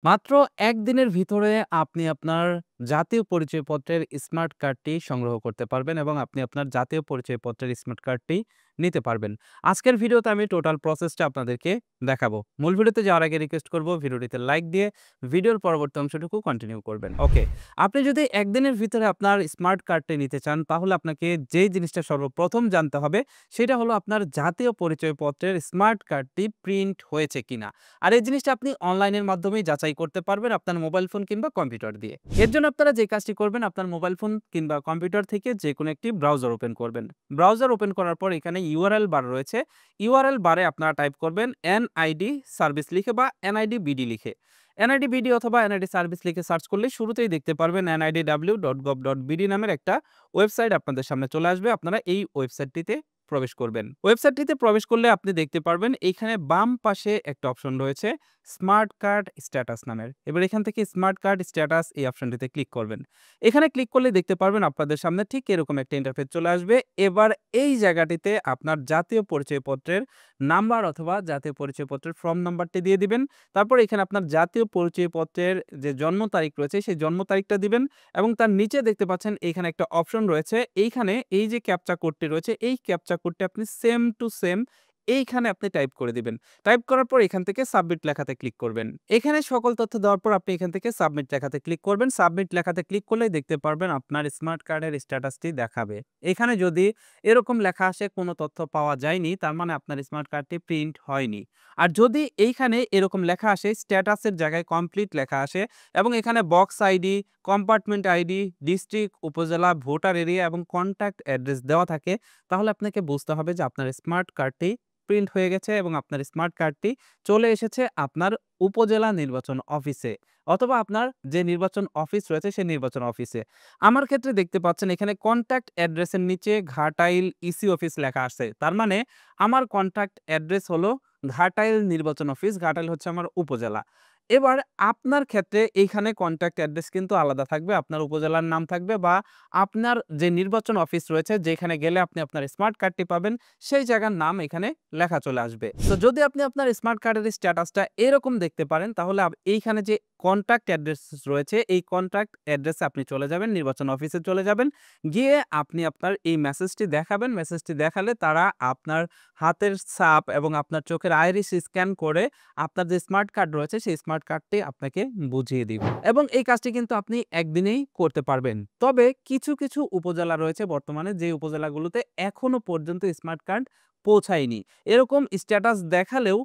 মাত্র ১ দিনের ভিতরে আপনি আপনার জাতীয় পরিচয়পত্রের স্মার্ট কার্ডটি সংগ্রহ করতে পারবেন এবং আপনি আপনার জাতীয় পরিচয়পত্রের স্মার্ট কার্ডটি নিতে পারবেন। আজকের ভিডিওতে আমি টোটাল প্রসেসটা আপনাদেরকে দেখাবো। মূল ভিডিওতে যাওয়ার আগে রিকোয়েস্ট করব ভিডিওটিতে লাইক দিয়ে ভিডিওর পরবর্তী অংশটুকু কন্টিনিউ করবেন। ওকে। আপনি যদি ১ দিনের ভিতরে আপনার স্মার্ট কার্ডটি নিতে চান তাহলে আপনাকে যেই জিনিসটা সর্বপ্রথম জানতে হবে সেটা হলো আপনার জাতীয় পরিচয়পত্রের স্মার্ট কার্ডটি প্রিন্ট হয়েছে কিনা। আর এই জিনিসটা আপনি অনলাইনের মাধ্যমেই যাচাই করতে পারবেন আপনার মোবাইল ফোন কিংবা কম্পিউটার দিয়ে। এর জন্য আপনারা যে কাজটি করবেন আপনার মোবাইল ফোন কিংবা কম্পিউটার থেকে যেকোনো একটি ব্রাউজার ওপেন করবেন। ব্রাউজার ওপেন করার পর এখানে ইউআরএল বার রয়েছে। ইউআরএল বারে আপনারা টাইপ করবেন এনআইডি সার্ভিস লিখে বা এনআইডি বিডি লিখে। এনআইডি বিডি অথবা এনআইডি সার্ভিস লিখে সার্চ করলে শুরুতেই দেখতে পারবেন nidw.gov.bd নামের একটা ওয়েবসাইট আপনাদের সামনে চলে আসবে। আপনারা এই ওয়েবসাইটটিতে প্রবেশ করবেন। ওয়েবসাইটটিতে প্রবেশ করলে আপনি দেখতে পারবেন এইখানে বাম পাশে একটা অপশন রয়েছে স্মার্ট কার্ড স্ট্যাটাস নামের। এবার এখান থেকে স্মার্ট কার্ড স্ট্যাটাস এই অপশনটিতে ক্লিক করবেন। এখানে ক্লিক করলে দেখতে পারবেন আপনাদের সামনে ঠিক এরকম একটা ইন্টারফেস চলে আসবে। এবার এই জায়গাটিতে আপনার জাতীয় পরিচয়পত্রের নাম্বার অথবা জাতীয় পরিচয়পত্রের ফর্ম নাম্বারটি দিয়ে দিবেন। তারপর এখানে আপনার জাতীয় পরিচয়পত্রের যে জন্ম তারিখ রয়েছে সেই জন্ম তারিখটা দিবেন এবং তার নিচে দেখতে পাচ্ছেন এইখানে একটা অপশন রয়েছে। এইখানে এই যে ক্যাপচা কোডটি রয়েছে এই ক্যাপচা কোডটি আপনি সেম টু সেম এইখানে আপনি টাইপ করে দিবেন। টাইপ করার পর এখান থেকে সাবমিট লেখাতে ক্লিক করবেন। এখানে সকল তথ্য দেওয়ার পর আপনি এখান থেকে সাবমিট লেখাতে ক্লিক করবেন। সাবমিট লেখাতে ক্লিক করলেই দেখতে পারবেন আপনার স্মার্ট কার্ডের স্ট্যাটাসটি দেখাবে। এখানে যদি এরকম লেখা আসে কোনো তথ্য পাওয়া যায়নি তার মানে আপনার স্মার্ট কার্ডটি প্রিন্ট হয়নি। আর যদি এইখানে এরকম লেখা আসে স্ট্যাটাসের জায়গায় কমপ্লিট লেখা আসে এবং এখানে box ID, compartment ID, district, উপজেলা, ভোটার এরিয়া এবং কন্ট্যাক্ট অ্যাড্রেস দেওয়া থাকে তাহলে আপনাকে বুঝতে হবে যে আপনার স্মার্ট কার্ডটি প্রিন্ট হয়ে গেছে এবং আপনার স্মার্ট কার্ডটি চলে এসেছে আপনার উপজেলা নির্বাচন অফিসে অথবা আপনার যে নির্বাচন অফিস রয়েছে সেই নির্বাচন অফিসে। আমার ক্ষেত্রে দেখতে পাচ্ছেন এখানে কন্ট্যাক্ট অ্যাড্রেসের নিচে ঘাটাইল ইসি অফিস লেখা আছে। তার মানে আমার কন্ট্যাক্ট অ্যাড্রেস হলো ঘাটাইল নির্বাচন অফিস। ঘাটাইল হচ্ছে আমার উপজেলা। এবার আপনার ক্ষেত্রে এইখানে কন্ট্যাক্ট অ্যাড্রেস কিন্তু আলাদা থাকবে। আপনার উপজেলার নাম থাকবে বা আপনার যে নির্বাচন অফিস রয়েছে যেখানে গেলে আপনি আপনার স্মার্ট কার্ডটি পাবেন সেই জায়গার নাম এখানে লেখা চলে আসবে। তো যদি আপনি আপনার স্মার্ট কার্ডের স্ট্যাটাসটা এরকম দেখতে পারেন তাহলে এইখানে যে কন্ট্যাক্ট অ্যাড্রেস রয়েছে এই কন্ট্যাক্ট অ্যাড্রেসে আপনি চলে যাবেন, নির্বাচন অফিসে চলে যাবেন। গিয়ে আপনি আপনার এই মেসেজটি দেখাবেন। মেসেজটি দেখালে তারা আপনার হাতের ছাপ এবং আপনার চোখের আইরিস স্ক্যান করে আপনার যে স্মার্ট কার্ড রয়েছে সেই স্মার্ট কার্ডটি আপনাকে বুঝিয়ে দিবে এবং এই কাজটি কিন্তু আপনি একদিনেই করতে পারবেন। তবে কিছু উপজেলা রয়েছে বর্তমানে যে উপজেলাগুলোতে এখনো পর্যন্ত স্মার্ট কার্ড পৌঁছায়নি। এরকম স্ট্যাটাস দেখালেও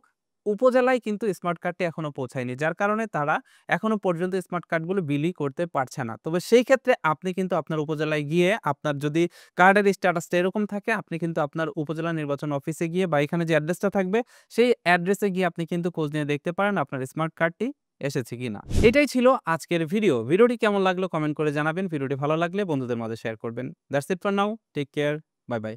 উপজেলায় কিন্তু স্মার্ট কার্ডটি এখনো পৌঁছায়নি। যার কারণে তারা এখনো পর্যন্ত স্মার্ট কার্ডগুলো বিলি করতে পারছে না। তবে সেই ক্ষেত্রে আপনি কিন্তু আপনার উপজেলায় গিয়ে আপনার যদি কার্ডের স্ট্যাটাসটা এরকম থাকে আপনি কিন্তু আপনার উপজেলা নির্বাচন অফিসে গিয়ে বা এখানে যে অ্যাড্রেসটা থাকবে সেই অ্যাড্রেসে গিয়ে আপনি কিন্তু খোঁজ নিয়ে দেখতে পারেন আপনার স্মার্ট কার্ডটি এসেছে কিনা। এটাই ছিল আজকের ভিডিও। ভিডিওটি কেমন লাগলো কমেন্ট করে জানাবেন। ভিডিওটি ভালো লাগলে বন্ধুদের মাঝে শেয়ার করবেন। That's it for now. Take care. Bye by.